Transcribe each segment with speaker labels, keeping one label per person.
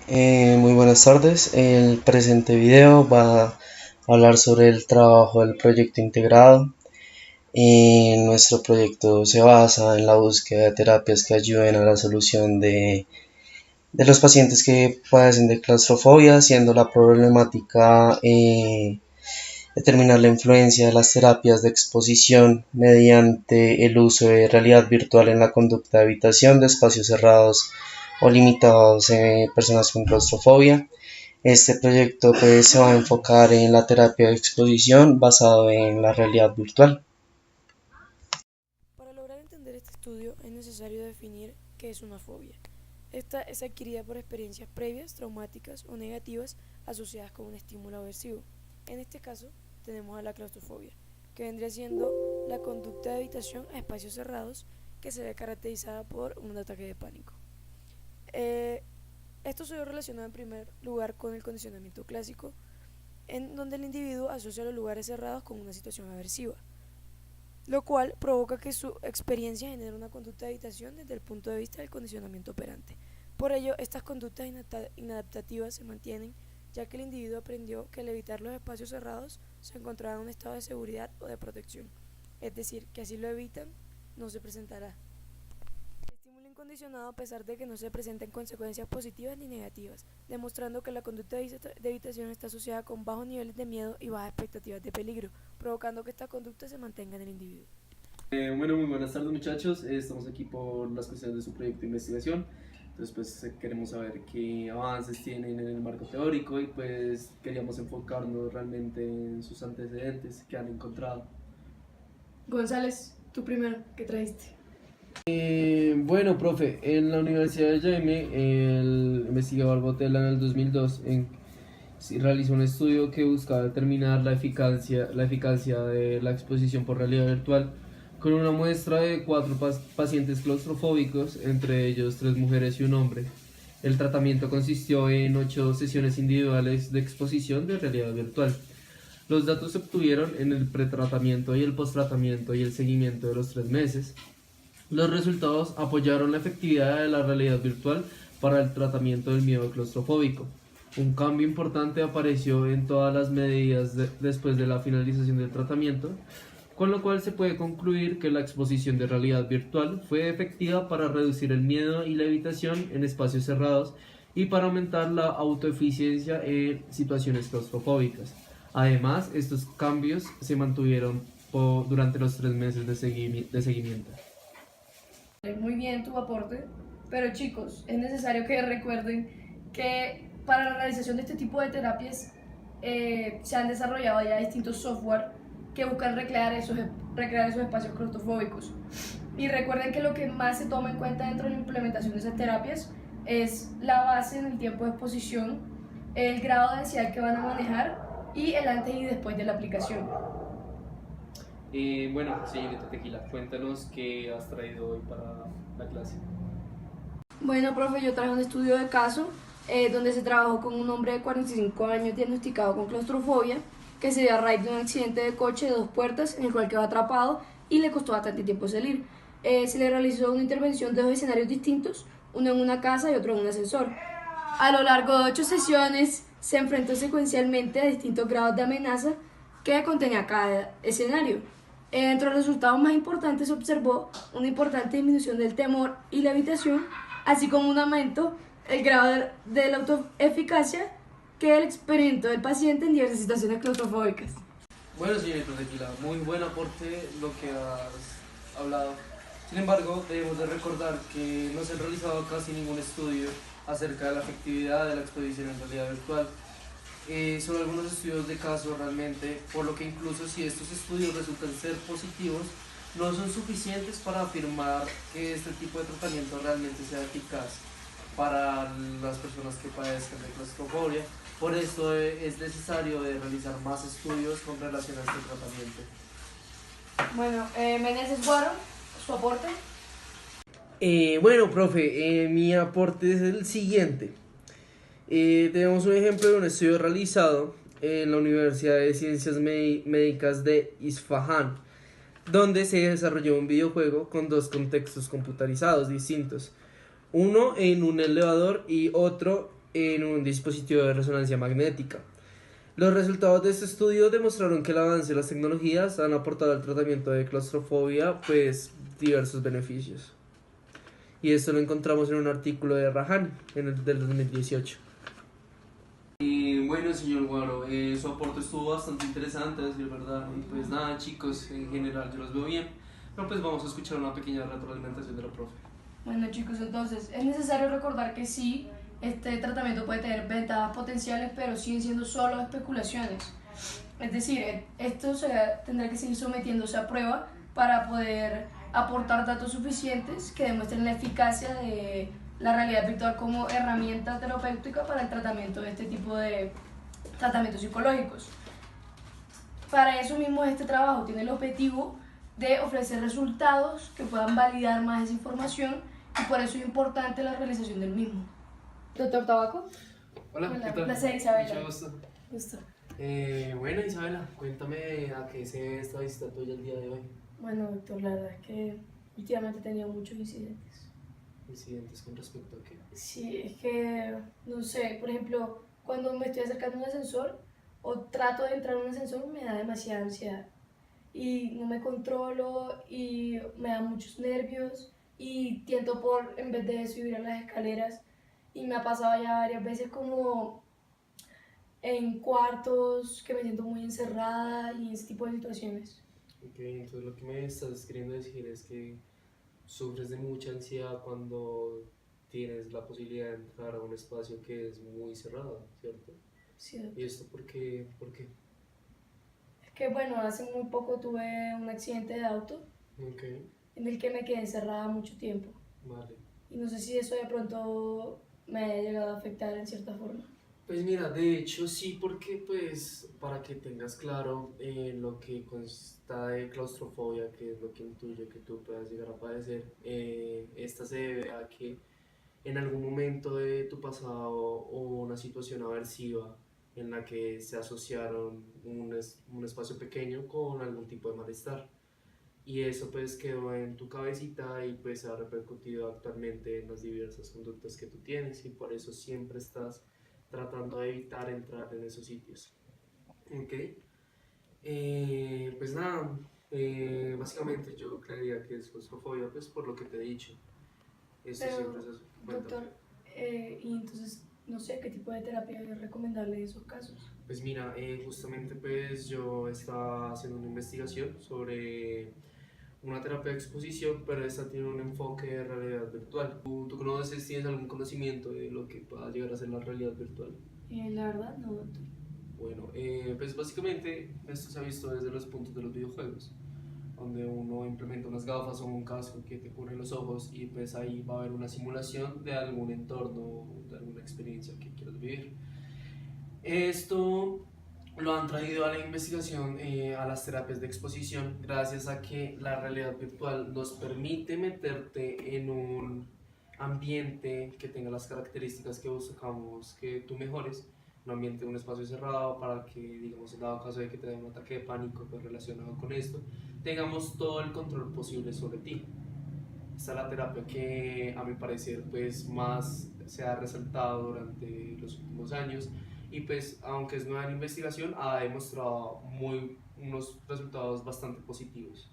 Speaker 1: Muy buenas tardes. El presente video va a hablar sobre el trabajo del proyecto integrado. Nuestro proyecto se basa en la búsqueda de terapias que ayuden a la solución de los pacientes que padecen de claustrofobia, siendo la problemática determinar la influencia de las terapias de exposición mediante el uso de realidad virtual en la conducta de habitación de espacios cerrados o limitados en personas con claustrofobia. Este proyecto se va a enfocar en la terapia de exposición basado en la realidad virtual.
Speaker 2: Para lograr entender este estudio es necesario definir qué es una fobia. Esta es adquirida por experiencias previas, traumáticas o negativas asociadas con un estímulo aversivo. En este caso, tenemos a la claustrofobia, que vendría siendo la conducta de evitación a espacios cerrados que se ve caracterizada por un ataque de pánico. Eh, Esto se ve relacionado en primer lugar con el condicionamiento clásico, en donde el individuo asocia los lugares cerrados con una situación aversiva, lo cual provoca que su experiencia genere una conducta de evitación desde el punto de vista del condicionamiento operante. Por ello, estas conductas inadaptativas se mantienen, ya que el individuo aprendió que al evitar los espacios cerrados se encontrará en un estado de seguridad o de protección, es decir, que así lo evitan, no se presentará el estímulo incondicionado a pesar de que no se presenten consecuencias positivas ni negativas, demostrando que la conducta de evitación está asociada con bajos niveles de miedo y bajas expectativas de peligro, provocando que esta conducta se mantenga en el individuo.
Speaker 3: Bueno, muy buenas tardes muchachos. Estamos aquí por las cuestiones de su proyecto de investigación. Entonces, pues queremos saber qué avances tienen en el marco teórico y pues queríamos enfocarnos realmente en sus antecedentes que han encontrado.
Speaker 2: González, tú primero, ¿qué trajiste?
Speaker 3: Bueno, profe, en la Universidad de Jaime, el investigador Botella en el 2002 sí, realizó un estudio que buscaba determinar la eficacia de la exposición por realidad virtual con una muestra de cuatro pacientes claustrofóbicos, entre ellos tres mujeres y un hombre. El tratamiento consistió en 8 sesiones individuales de exposición de realidad virtual. Los datos se obtuvieron en el pretratamiento y el posttratamiento y el seguimiento de los 3 meses. Los resultados apoyaron la efectividad de la realidad virtual para el tratamiento del miedo claustrofóbico. Un cambio importante apareció en todas las medidas después de la finalización del tratamiento, con lo cual se puede concluir que la exposición de realidad virtual fue efectiva para reducir el miedo y la evitación en espacios cerrados y para aumentar la autoeficiencia en situaciones claustrofóbicas. Además, estos cambios se mantuvieron durante los 3 meses de seguimiento.
Speaker 2: Muy bien tu aporte, pero chicos, es necesario que recuerden que para la realización de este tipo de terapias se han desarrollado ya distintos software que buscan recrear esos espacios claustrofóbicos. Y recuerden que lo que más se toma en cuenta dentro de la implementación de esas terapias es la base en el tiempo de exposición, el grado de ansiedad que van a manejar y el antes y después de la aplicación.
Speaker 3: Bueno, señorita Tequila, cuéntanos qué has traído hoy para la clase.
Speaker 2: Bueno, profe, yo traje un estudio de caso donde se trabajó con un hombre de 45 años diagnosticado con claustrofobia que se dio a raíz de un accidente de coche de 2 puertas en el cual quedó atrapado y le costó bastante tiempo salir. Se le realizó una intervención de 2 escenarios distintos, uno en una casa y otro en un ascensor. A lo largo de 8 sesiones se enfrentó secuencialmente a distintos grados de amenaza que contenía cada escenario. Entre los resultados más importantes se observó una importante disminución del temor y la evitación, así como un aumento el grado de la autoeficacia que el experimento del paciente en diversas situaciones claustrofóbicas.
Speaker 3: Bueno, señorita Tequila, muy buen aporte lo que has hablado. Sin embargo, debemos de recordar que no se ha realizado casi ningún estudio acerca de la efectividad de la exposición en realidad virtual. Son algunos estudios de caso realmente, por lo que incluso si estos estudios resultan ser positivos, no son suficientes para afirmar que este tipo de tratamiento realmente sea eficaz para las personas que padezcan de claustrofobia. Por esto es necesario de realizar más estudios con relación a este tratamiento.
Speaker 2: Bueno, Meneses Guaro, su aporte.
Speaker 3: Bueno, profe, mi aporte es el siguiente. Tenemos un ejemplo de un estudio realizado en la Universidad de Ciencias Médicas de Isfahan, donde se desarrolló un videojuego con dos contextos computarizados distintos, uno en un elevador y otro en un dispositivo de resonancia magnética. Los resultados de este estudio demostraron que el avance de las tecnologías han aportado al tratamiento de claustrofobia pues diversos beneficios. Y esto lo encontramos en un artículo de Rahani del 2018. Y bueno, señor Guaro, su aporte estuvo bastante interesante, a decir verdad. Y pues nada, chicos, en general yo los veo bien. Pero pues vamos a escuchar una pequeña retroalimentación de la profe.
Speaker 2: Bueno chicos, entonces es necesario recordar que sí, este tratamiento puede tener ventajas potenciales, pero siguen siendo solo especulaciones. Es decir, esto tendrá que seguir sometiéndose a prueba para poder aportar datos suficientes que demuestren la eficacia de la realidad virtual como herramienta terapéutica para el tratamiento de este tipo de tratamientos psicológicos. Para eso mismo este trabajo tiene el objetivo de ofrecer resultados que puedan validar más esa información y por eso es importante la realización del mismo. Doctor Tabaco.
Speaker 3: Hola, ¿qué tal?
Speaker 2: Placer, Isabela.
Speaker 3: Mucho gusto.
Speaker 2: Gusto.
Speaker 3: Bueno, Isabela, cuéntame a qué se debe esta visita tuya el día de hoy.
Speaker 2: Bueno, doctor, la verdad es que últimamente he tenido muchos incidentes.
Speaker 3: ¿Incidentes con respecto a qué?
Speaker 2: Sí, es que, no sé, por ejemplo, cuando me estoy acercando a un ascensor o trato de entrar a un ascensor me da demasiada ansiedad y no me controlo y me da muchos nervios y tiento por, en vez de subir a las escaleras, y me ha pasado ya varias veces como en cuartos que me siento muy encerrada y ese tipo de situaciones.
Speaker 3: Ok, entonces lo que me estás queriendo decir es que sufres de mucha ansiedad cuando tienes la posibilidad de entrar a un espacio que es muy cerrado, ¿cierto?
Speaker 2: Sí, doctor.
Speaker 3: ¿Y esto por qué? ¿Por qué?
Speaker 2: Es que bueno, hace muy poco tuve un accidente de auto
Speaker 3: Ok,
Speaker 2: en el que me quedé encerrada mucho tiempo.
Speaker 3: vale.
Speaker 2: Y no sé si eso de pronto me haya llegado a afectar en cierta forma.
Speaker 3: Pues mira, de hecho sí, porque pues para que tengas claro lo que consta de claustrofobia, que es lo que intuye que tú puedas llegar a padecer, esta se debe a que en algún momento de tu pasado hubo una situación aversiva en la que se asociaron un espacio pequeño con algún tipo de malestar. Y eso pues quedó en tu cabecita y pues ha repercutido actualmente en las diversas conductas que tú tienes y por eso siempre estás tratando de evitar entrar en esos sitios. ¿Ok? Pues nada, básicamente yo creería que es claustrofobia pues por lo que te he dicho. Eso siempre es
Speaker 2: Pero,
Speaker 3: eso.
Speaker 2: doctor,
Speaker 3: Cuéntame.
Speaker 2: y entonces no sé qué tipo de terapia es recomendable en esos casos.
Speaker 3: Pues mira, justamente pues yo estaba haciendo una investigación sobre una terapia de exposición, pero esta tiene un enfoque de realidad virtual. ¿Tú conoces, tienes algún conocimiento de lo que pueda llegar a ser la realidad virtual?
Speaker 2: La verdad, no, doctor.
Speaker 3: Bueno, pues básicamente esto se ha visto desde los puntos de los videojuegos, donde uno implementa unas gafas o un casco que te cubre los ojos y pues ahí va a haber una simulación de algún entorno, de alguna experiencia que quieras vivir. Esto lo han traído a la investigación, a las terapias de exposición, gracias a que la realidad virtual nos permite meterte en un ambiente que tenga las características que buscamos que tú mejores, un ambiente, un espacio cerrado para que, digamos, en dado caso de que te dé un ataque de pánico pues, relacionado con esto, tengamos todo el control posible sobre ti. Esta es la terapia que a mi parecer pues más se ha resaltado durante los últimos años y pues aunque es nueva en investigación ha demostrado unos resultados bastante positivos.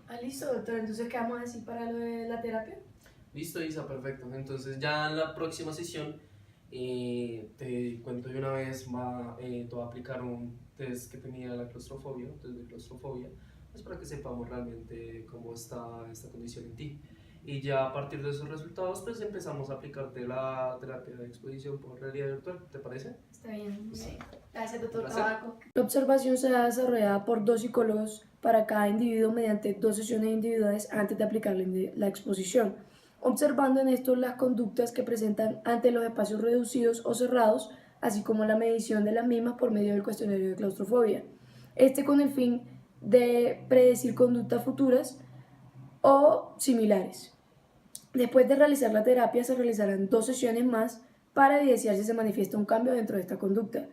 Speaker 2: Ah, listo, doctor. Entonces, ¿qué vamos a decir para lo de la terapia?
Speaker 3: Listo, Isa, perfecto. Entonces ya en la próxima sesión te cuento de una vez, te voy a aplicar un test que tenía la claustrofobia, un test de claustrofobia, pues para que sepamos realmente cómo está esta condición en ti. Y ya a partir de esos resultados, pues empezamos a aplicarte la terapia de exposición por realidad virtual, ¿te parece?
Speaker 2: Está bien, muy bien. Gracias,
Speaker 3: Un
Speaker 2: doctor
Speaker 3: placer.
Speaker 2: Tabaco. La observación será desarrollada por 2 psicólogos para cada individuo mediante 2 sesiones individuales antes de aplicarle la exposición, observando en esto las conductas que presentan ante los espacios reducidos o cerrados, así como la medición de las mismas por medio del cuestionario de claustrofobia. Este con el fin de predecir conductas futuras o similares. Después de realizar la terapia se realizarán 2 sesiones más para evidenciar si se manifiesta un cambio dentro de esta conducta.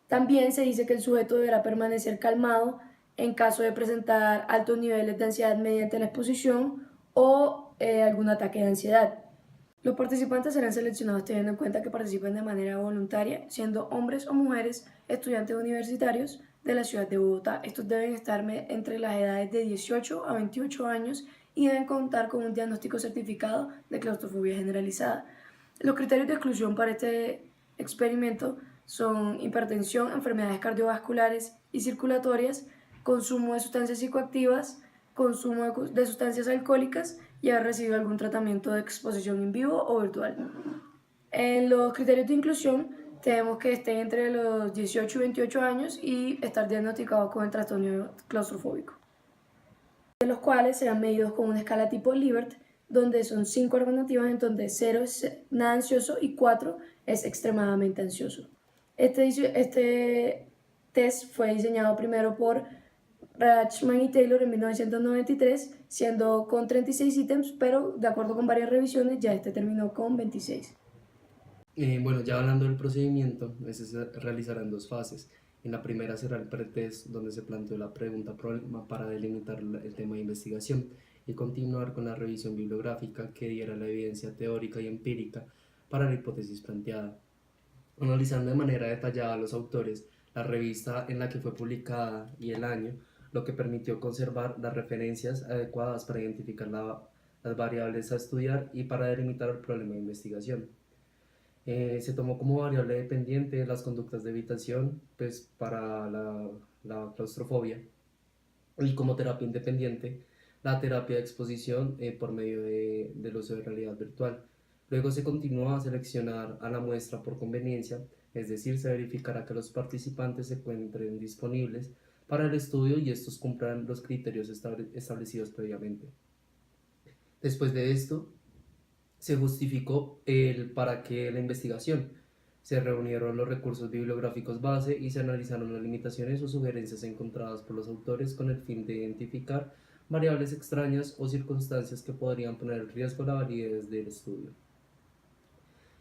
Speaker 2: También se dice que el sujeto deberá permanecer calmado en caso de presentar altos niveles de ansiedad mediante la exposición o algún ataque de ansiedad. Los participantes serán seleccionados teniendo en cuenta que participen de manera voluntaria, siendo hombres o mujeres estudiantes universitarios de la ciudad de Bogotá. Estos deben estar entre las edades de 18 a 28 años y deben contar con un diagnóstico certificado de claustrofobia generalizada. Los criterios de exclusión para este experimento son hipertensión, enfermedades cardiovasculares y circulatorias, consumo de sustancias psicoactivas, consumo de sustancias alcohólicas y haber recibido algún tratamiento de exposición en vivo o virtual. En los criterios de inclusión tenemos que estén entre los 18 y 28 años y estar diagnosticados con el trastorno claustrofóbico, de los cuales serán medidos con una escala tipo Libert, donde son 5 alternativas, en donde 0 es nada ansioso y 4 es extremadamente ansioso. Este test fue diseñado primero por Rachman y Taylor en 1993, siendo con 36 ítems, pero de acuerdo con varias revisiones ya este terminó con 26.
Speaker 1: Bueno, ya hablando del procedimiento, este se realizará en 2 fases. En la primera será el pretest, donde se planteó la pregunta-problema para delimitar el tema de investigación y continuar con la revisión bibliográfica que diera la evidencia teórica y empírica para la hipótesis planteada. Analizando de manera detallada a los autores, la revista en la que fue publicada y el año, lo que permitió conservar las referencias adecuadas para identificar las variables a estudiar y para delimitar el problema de investigación. Se tomó como variable dependiente las conductas de evitación pues, para la claustrofobia y como terapia independiente la terapia de exposición por medio del uso de realidad virtual. Luego se continuó a seleccionar a la muestra por conveniencia, es decir, se verificará que los participantes se encuentren disponibles para el estudio y estos cumplan los criterios establecidos previamente. Después de esto, se justificó el para qué la investigación. Se reunieron los recursos bibliográficos base y se analizaron las limitaciones o sugerencias encontradas por los autores con el fin de identificar variables extrañas o circunstancias que podrían poner en riesgo la validez del estudio.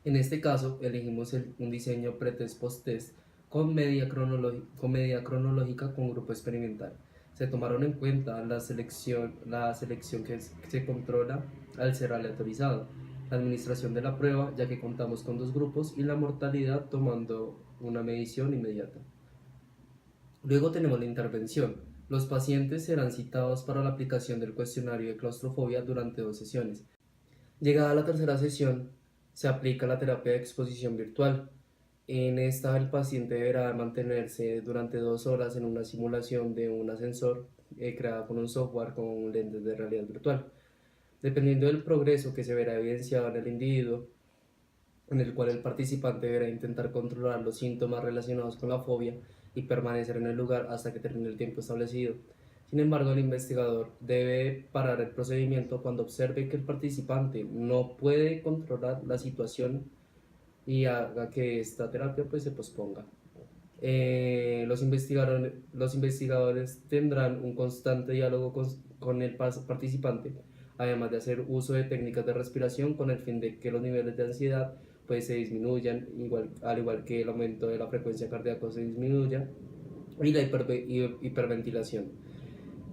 Speaker 1: En este caso, elegimos un diseño pretest post-test con medida cronológica con grupo experimental. Se tomaron en cuenta la selección que se controla al ser aleatorizado, la administración de la prueba, ya que contamos con 2 grupos, y la mortalidad tomando una medición inmediata. Luego tenemos la intervención. Los pacientes serán citados para la aplicación del cuestionario de claustrofobia durante 2 sesiones. Llegada a la tercera sesión, se aplica la terapia de exposición virtual. En esta, el paciente deberá mantenerse durante 2 horas en una simulación de un ascensor creada con un software con lentes de realidad virtual. Dependiendo del progreso que se verá evidenciado en el individuo, en el cual el participante deberá intentar controlar los síntomas relacionados con la fobia y permanecer en el lugar hasta que termine el tiempo establecido. Sin embargo, el investigador debe parar el procedimiento cuando observe que el participante no puede controlar la situación y haga que esta terapia pues, se posponga. Los investigadores tendrán un constante diálogo con el participante, además de hacer uso de técnicas de respiración con el fin de que los niveles de ansiedad pues, se disminuyan, al igual que el aumento de la frecuencia cardíaca se disminuya y la hiperventilación,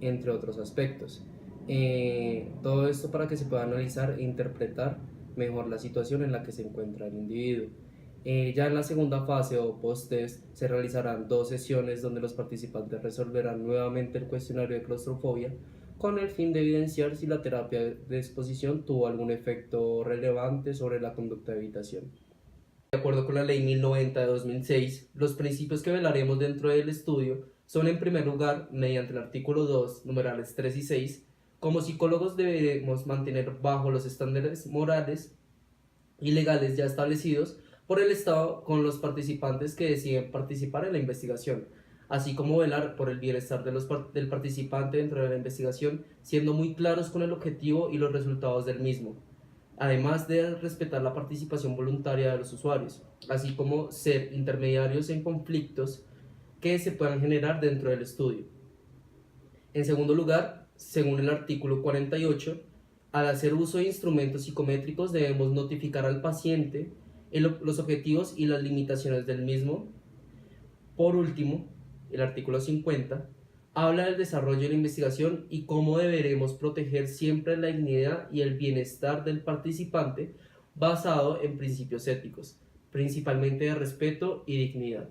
Speaker 1: entre otros aspectos. Todo esto para que se pueda analizar e interpretar mejor la situación en la que se encuentra el individuo. Ya en la segunda fase o post-test se realizarán 2 sesiones donde los participantes resolverán nuevamente el cuestionario de claustrofobia con el fin de evidenciar si la terapia de exposición tuvo algún efecto relevante sobre la conducta de evitación. De acuerdo con la Ley 1090 de 2006, los principios que velaremos dentro del estudio son, en primer lugar, mediante el artículo 2, numerales 3 y 6, como psicólogos deberemos mantener bajo los estándares morales y legales ya establecidos por el Estado con los participantes que deciden participar en la investigación, así como velar por el bienestar del participante dentro de la investigación, siendo muy claros con el objetivo y los resultados del mismo, además de respetar la participación voluntaria de los usuarios, así como ser intermediarios en conflictos que se puedan generar dentro del estudio. En segundo lugar, según el artículo 48, al hacer uso de instrumentos psicométricos debemos notificar al paciente los objetivos y las limitaciones del mismo. Por último, el artículo 50 habla del desarrollo de la investigación y cómo deberemos proteger siempre la dignidad y el bienestar del participante
Speaker 4: basado en principios éticos, principalmente de respeto y dignidad.